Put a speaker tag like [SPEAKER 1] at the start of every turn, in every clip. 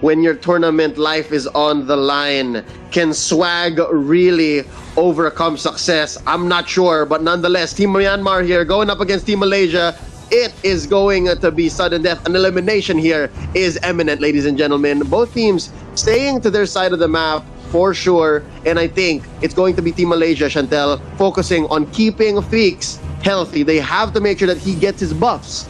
[SPEAKER 1] when your tournament life is on the line. Can swag really overcome success? I'm not sure, but nonetheless, Team Myanmar here going up against Team Malaysia. It is going to be sudden death. An elimination here is imminent, ladies and gentlemen. Both teams staying to their side of the map for sure, and I think it's going to be Team Malaysia, Chantel, focusing on keeping Feeks healthy. They have to make sure that he gets his buffs.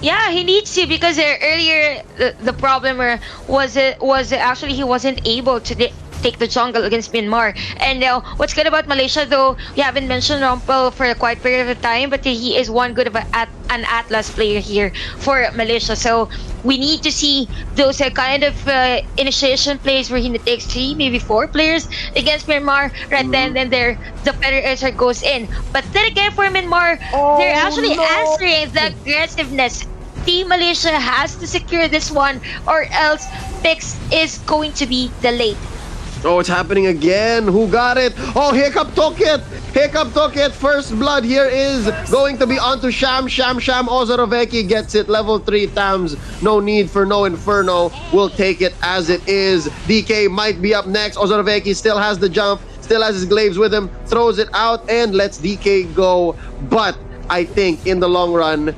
[SPEAKER 2] Yeah, he needs to, because earlier the problem was actually he wasn't able to take the jungle against Myanmar. And what's good about Malaysia, though, we haven't mentioned Rumpel for a quite period of time, but he is one good of an Atlas player here for Malaysia. So we need to see those kind of initiation plays where he takes 3, maybe 4 players against Myanmar. Right then there, the Feather Edge goes in. But then again, for Myanmar, they're actually answering the aggressiveness. Team Malaysia has to secure this one, or else Fix is going to be delayed.
[SPEAKER 1] Oh, it's happening again. Who got it? Oh, Hiccup took it. Hiccup took it. First blood here is going to be onto Sham. Ozoroveki gets it. Level 3 Tams. No need for no Inferno. We'll take it as it is. DK might be up next. Ozoroveki still has the jump. Still has his glaives with him. Throws it out and lets DK go. But I think in the long run,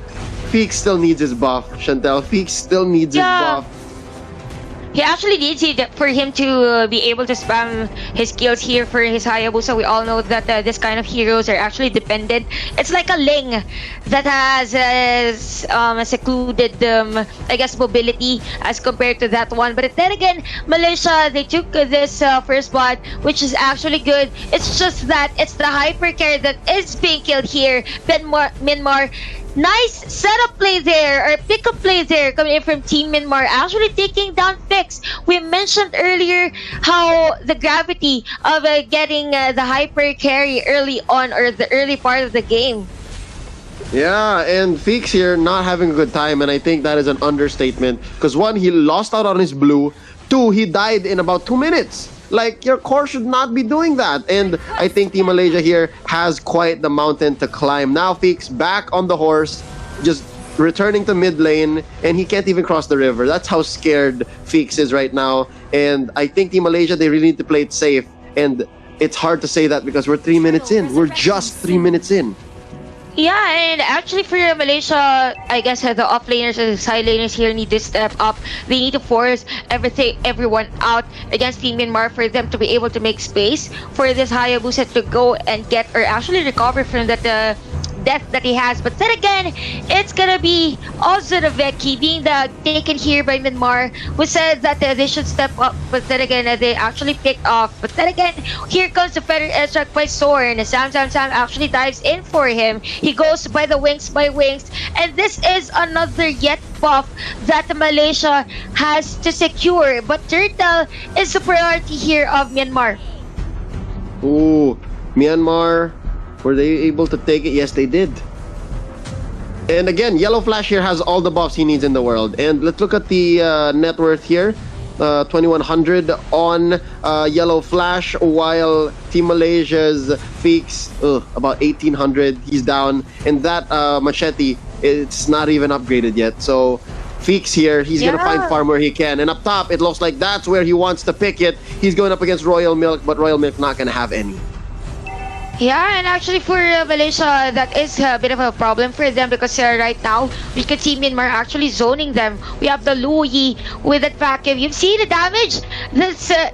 [SPEAKER 1] Feeks still needs his buff. Chantel, Feeks still needs his buff.
[SPEAKER 2] He actually needs it for him to be able to spam his skills here for his Hayabusa. We all know that this kind of heroes are actually dependent. It's like a Ling that has secluded, I guess, mobility as compared to that one. But then again, Malaysia, they took this first blood, which is actually good. It's just that it's the hyper carry that is being killed here. Myanmar. Nice setup play there, or pickup play there, coming in from Team Myanmar, actually taking down Fix. We mentioned earlier how the gravity of getting the hyper carry early on, or the early part of the game.
[SPEAKER 1] Yeah, and Feeks here not having a good time, and I think that is an understatement. Because 1, he lost out on his blue. 2, he died in about 2 minutes. Like, your core should not be doing that. And I think Team Malaysia here has quite the mountain to climb. Now Feeks back on the horse, just returning to mid lane, and he can't even cross the river. That's how scared Feeks is right now. And I think Team Malaysia, they really need to play it safe. And it's hard to say that because we're 3 minutes in. We're just 3 minutes in.
[SPEAKER 2] Yeah, and actually for Malaysia, I guess the offlaners and the side laners here need to step up. They need to force everyone out against Team Myanmar for them to be able to make space for this Hayabusa to go and get, or actually recover from that death that he has. But then again, it's gonna be Ozoroveki being taken here by Myanmar, who said that they should step up, but then again they actually picked off. But then again, here comes the Feather Edge by Soren. Sam actually dives in for him. He goes by the wings, and this is another yet buff that Malaysia has to secure. But Turtle is the priority here of Myanmar.
[SPEAKER 1] Ooh, Myanmar. Were they able to take it? Yes, they did. And again, Yellow Flash here has all the buffs he needs in the world. And let's look at the net worth here. 2100 on Yellow Flash, while Team Malaysia's Feeks, about 1800. He's down. And that Machete, it's not even upgraded yet. So Feeks here, he's gonna find farm where he can. And up top, it looks like that's where he wants to pick it. He's going up against Royal Milk, but Royal Milk not gonna have any.
[SPEAKER 2] Yeah, and actually for Malaysia, that is a bit of a problem for them, because right now we can see Myanmar actually zoning them. We have the Louis with that vacuum. You see the damage?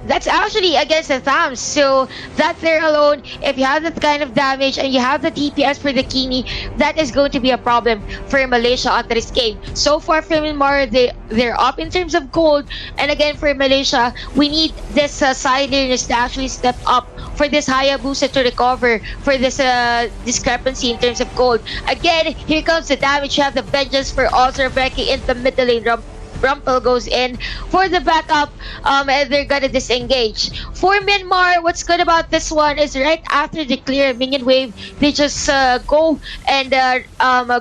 [SPEAKER 2] That's actually against the Thams. So that there alone, if you have that kind of damage and you have the DPS for the Kimmy, that is going to be a problem for Malaysia after this game. So far for Myanmar, they're up in terms of gold. And again for Malaysia, we need this side laners to actually step up for this Hayabusa to recover for this discrepancy in terms of gold. Again, here comes the damage. You have the vengeance for Ozoroveki in the middle lane. Rumpel goes in for the backup, and they're gonna disengage. For Myanmar, what's good about this one is right after they clear a minion wave, they just go and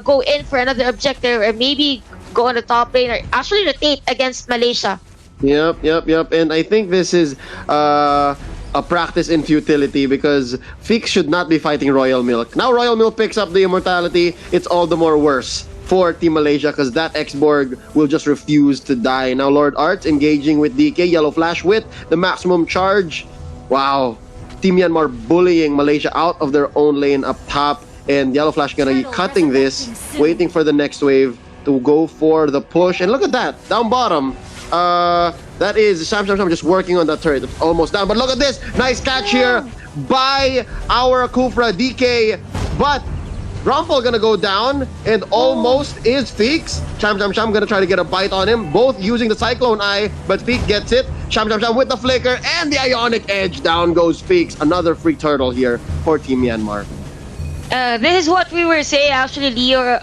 [SPEAKER 2] go in for another objective, or maybe go on the top lane, or actually rotate against Malaysia.
[SPEAKER 1] Yep. And I think this is a practice in futility, because Feeks should not be fighting Royal Milk. Now Royal Milk picks up the immortality. It's all the more worse for Team Malaysia because that X-Borg will just refuse to die. Now Lord Arts engaging with DK, Yellow Flash with the maximum charge. Wow. Team Myanmar bullying Malaysia out of their own lane up top, and Yellow Flash gonna be cutting this, waiting for the next wave to go for the push. And look at that, down bottom. That is Sham just working on that turret. It's almost down, but look at this. Nice catch here by our Kufra DK, but Rumpel gonna go down, and almost is Feeks. Sham gonna try to get a bite on him, both using the Cyclone Eye, but Feeks gets it. Sham with the flicker and the Ionic Edge. Down goes Feeks. Another free turtle here for Team Myanmar.
[SPEAKER 2] This is what we were saying actually, Leo,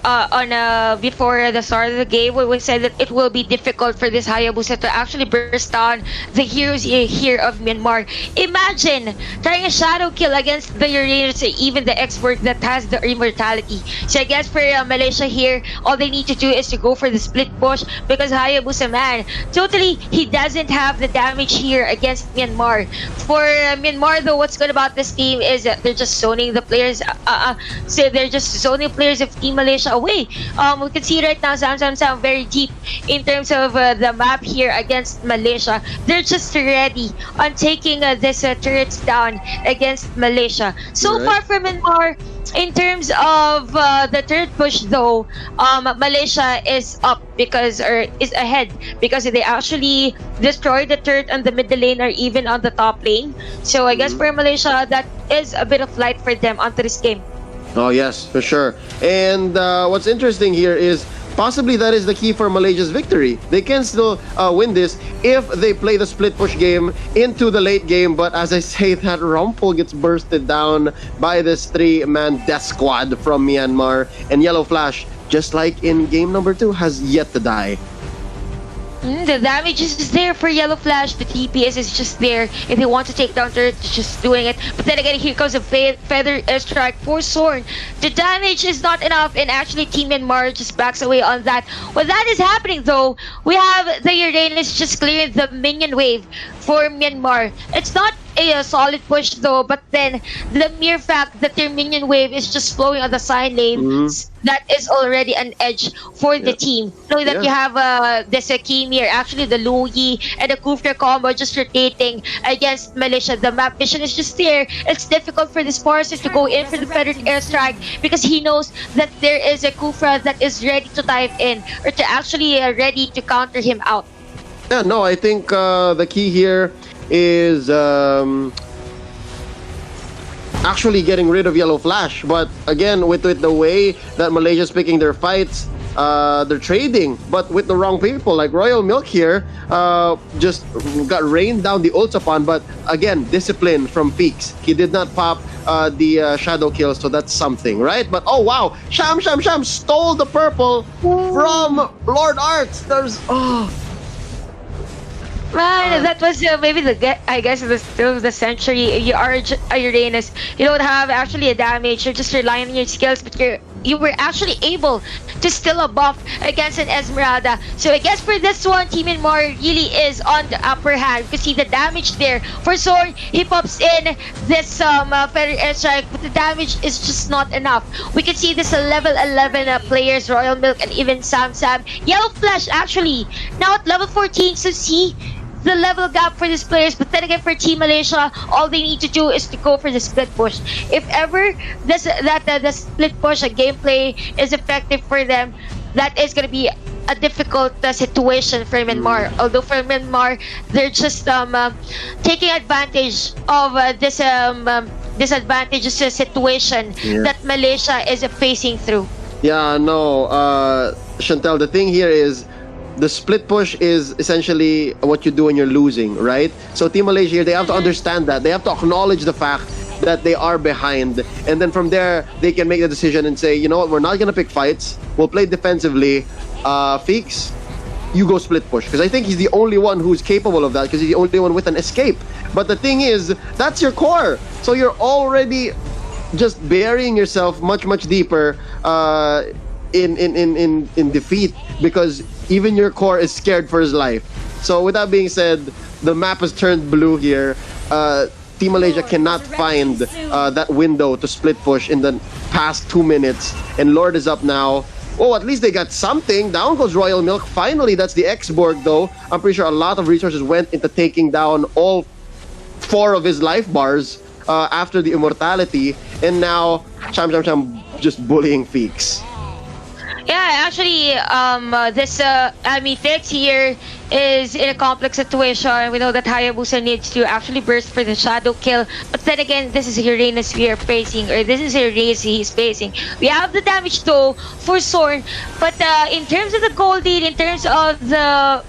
[SPEAKER 2] before the start of the game, when we said that it will be difficult for this Hayabusa to actually burst down the heroes here of Myanmar. Imagine trying a shadow kill against the Uranus, even the expert that has the immortality. So I guess for Malaysia here, all they need to do is to go for the split push, because Hayabusa, man, totally he doesn't have the damage here against Myanmar. For Myanmar though, what's good about this team is that they're just zoning the players. So they're just zoning players of Team Malaysia away. We can see right now Sam very deep in terms of the map here against Malaysia. They're just ready on taking this turrets down against Malaysia. So far from Myanmar, in terms of the turret push though, Malaysia is up is ahead because they actually destroyed the turret on the middle lane or even on the top lane. So I guess for Malaysia, that is a bit of light for them onto this game.
[SPEAKER 1] Oh yes, for sure. And what's interesting here is possibly that is the key for Malaysia's victory. They can still win this if they play the split push game into the late game. But as I say, that Rumpel gets bursted down by this three-man death squad from Myanmar. And Yellow Flash, just like in game number 2, has yet to die.
[SPEAKER 2] The damage is there for Yellow Flash. The TPS is just there. If they want to take down turret, just doing it. But then again, here comes a feather airstrike for Sorn. The damage is not enough, and actually Team Myanmar just backs away on that. When that is happening though, we have the Uranus just clearing the minion wave for Myanmar. It's not a solid push though, but then the mere fact that their minion wave is just flowing on the side lanes, that is already an edge for the team. Knowing that you have the Kimmy, or actually the Louis and the Kufra combo just rotating against Malaysia. The map vision is just there. It's difficult for the Sparses to go in for the feathered airstrike because he knows that there is a Kufra that is ready to dive in, or to actually ready to counter him out.
[SPEAKER 1] Yeah, no, I think the key here is actually getting rid of Yellow Flash. But again, with the way that Malaysia's picking their fights, they're trading, but with the wrong people. Like Royal Milk here just got rained down the ults upon, but again, discipline from Feeks. He did not pop the shadow kill, so that's something, right? But oh wow, Sham stole the purple from Lord Arts. There's
[SPEAKER 2] Man, that was maybe I guess the still of the century. You are a Uranus. You don't have actually a damage. You're just relying on your skills, but you were actually able to steal a buff against an Esmeralda. So I guess for this one, Team Myanmar really is on the upper hand. You can see the damage there. For Zorn, he pops in this feather airstrike, but the damage is just not enough. We can see this level 11 players, Royal Milk and even Sam. Yellow Flash actually now at level 14. So see the level gap for these players. But then again, for Team Malaysia, all they need to do is to go for the split push. If ever the split push gameplay is effective for them, that is going to be a difficult situation for Myanmar. Although for Myanmar, they're just taking advantage of this disadvantageous situation that Malaysia is facing through.
[SPEAKER 1] Yeah, no, Chantel, the thing here is the split push is essentially what you do when you're losing, right? So Team Malaysia here, they have to understand that. They have to acknowledge the fact that they are behind. And then from there, they can make the decision and say, you know what, we're not going to pick fights. We'll play defensively. Feeks, you go split push. Because I think he's the only one who's capable of that, because he's the only one with an escape. But the thing is, that's your core. So you're already just burying yourself much deeper in defeat, because even your core is scared for his life. So with that being said, the map has turned blue here. Team Malaysia cannot find that window to split push in the past 2 minutes, and Lord is up now. Oh, at least they got something. Down goes Royal Milk. Finally, that's the X-Borg, though. I'm pretty sure a lot of resources went into taking down all 4 of his life bars after the immortality. And now, Cham just bullying Feeks.
[SPEAKER 2] Yeah, actually, Fix here is in a complex situation. We know that Hayabusa needs to actually burst for the shadow kill. But then again, this is Uranus we are facing, or this is Razer he's facing. We have the damage though for Zorn, but in terms of the gold lead, in terms of the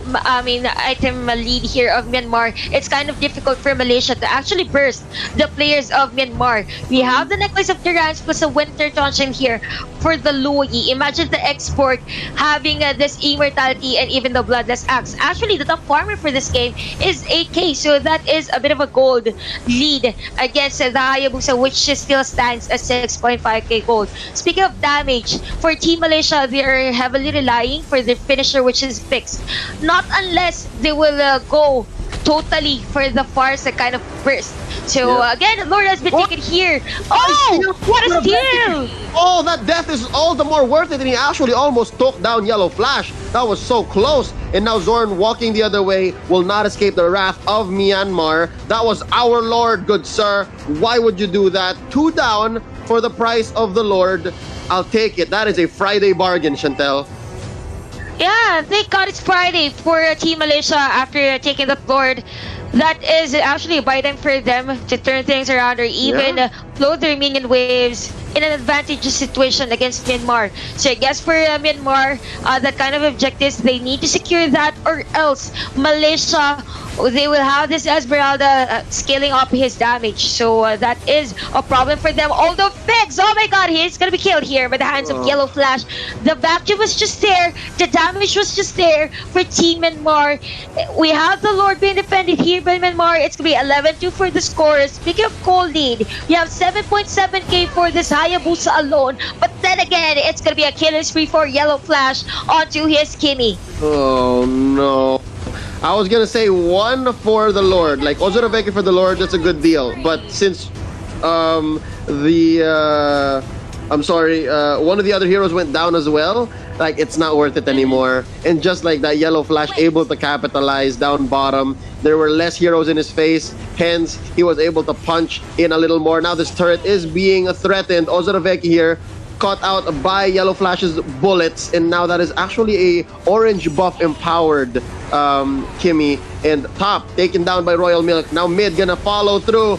[SPEAKER 2] item lead here of Myanmar, it's kind of difficult for Malaysia to actually burst the players of Myanmar. We have the Necklace of Terrans plus a Winter Tonshin here for the Louis. Imagine the export having this immortality and even the Bloodless Axe. Actually, the top farmer for this game is 8k, so that is a bit of a gold lead against the Hayabusa, which still stands at 6.5k gold. Speaking of damage, for Team Malaysia, they are heavily relying for their finisher, which is fixed. Not unless they will go totally for the Farsa kind of burst. So again, Lord has been taken here. Oh, what a steal!
[SPEAKER 1] Oh, that death is all the more worth it, and he actually almost took down Yellow Flash. That was so close. And now Zorn, walking the other way, will not escape the wrath of Myanmar. That was our Lord, good sir. Why would you do that? 2 down for the price of the Lord. I'll take it. That is a Friday bargain, Chantel.
[SPEAKER 2] Yeah, thank God it's Friday for Team Malaysia after taking the Lord. That is actually a buy time for them to turn things around or even load their minion waves in an advantageous situation against Myanmar. So I guess for Myanmar, that kind of objectives, they need to secure that, or else Malaysia, they will have this Esmeralda scaling up his damage. So that is a problem for them. Although Figs, oh my god, he's gonna be killed here by the hands of Yellow Flash. The vacuum was just there. The damage was just there for Team Myanmar. We have the Lord being defended here by Myanmar. It's gonna be 11-2 for the score. Speaking of gold lead, we have 7.7k for this Hayabusa alone. But then again, it's gonna be a killer spree for Yellow Flash onto his Kimmy.
[SPEAKER 1] Oh no. I was gonna say 1 for the Lord, like Ozoroveki for the Lord, that's a good deal. But since one of the other heroes went down as well, like it's not worth it anymore. And just like that, Yellow Flash able to capitalize down bottom. There were less heroes in his face, hence he was able to punch in a little more. Now this turret is being threatened. Ozoroveki here caught out by Yellow Flash's bullets, and now that is actually a orange buff empowered Kimmy, and top taken down by Royal Milk. Now mid gonna follow through.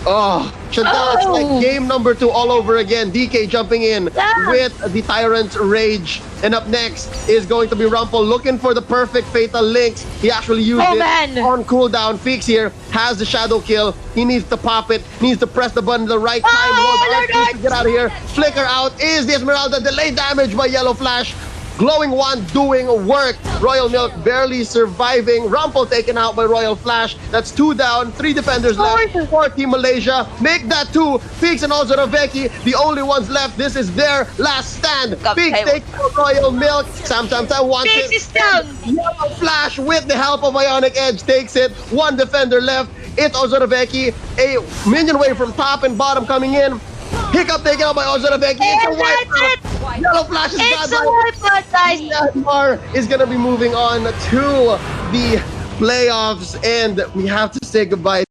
[SPEAKER 1] Oh, Chantal, it's like game number 2 all over again. DK jumping in with the Tyrant's Rage. And up next is going to be Rumpel looking for the perfect Fatal Links. He actually used it on cooldown. Feeks here has the shadow kill. He needs to pop it, needs to press the button at the right time. Lord to get out of here. Flicker out is the Esmeralda. Delayed damage by Yellow Flash. Glowing Wand doing work. Royal Milk barely surviving. Rumpel taken out by Royal Flash. That's 2 down, 3 defenders left for Team Malaysia. Make that 2. Feeks and Ozoroveki, the only ones left. This is their last stand. Feeks takes out Royal Milk. Sometimes I want it.
[SPEAKER 2] Feeks is down.
[SPEAKER 1] Yellow Flash with the help of Ionic Edge takes it. 1 defender left. It's Ozoroveki. A minion wave from top and bottom coming in. Hiccup taken out by Ozoroveki. It's a wipeout. Yellow Flash is
[SPEAKER 2] it's a wipeout, guys.
[SPEAKER 1] Myanmar is going to be moving on to the playoffs, and we have to say goodbye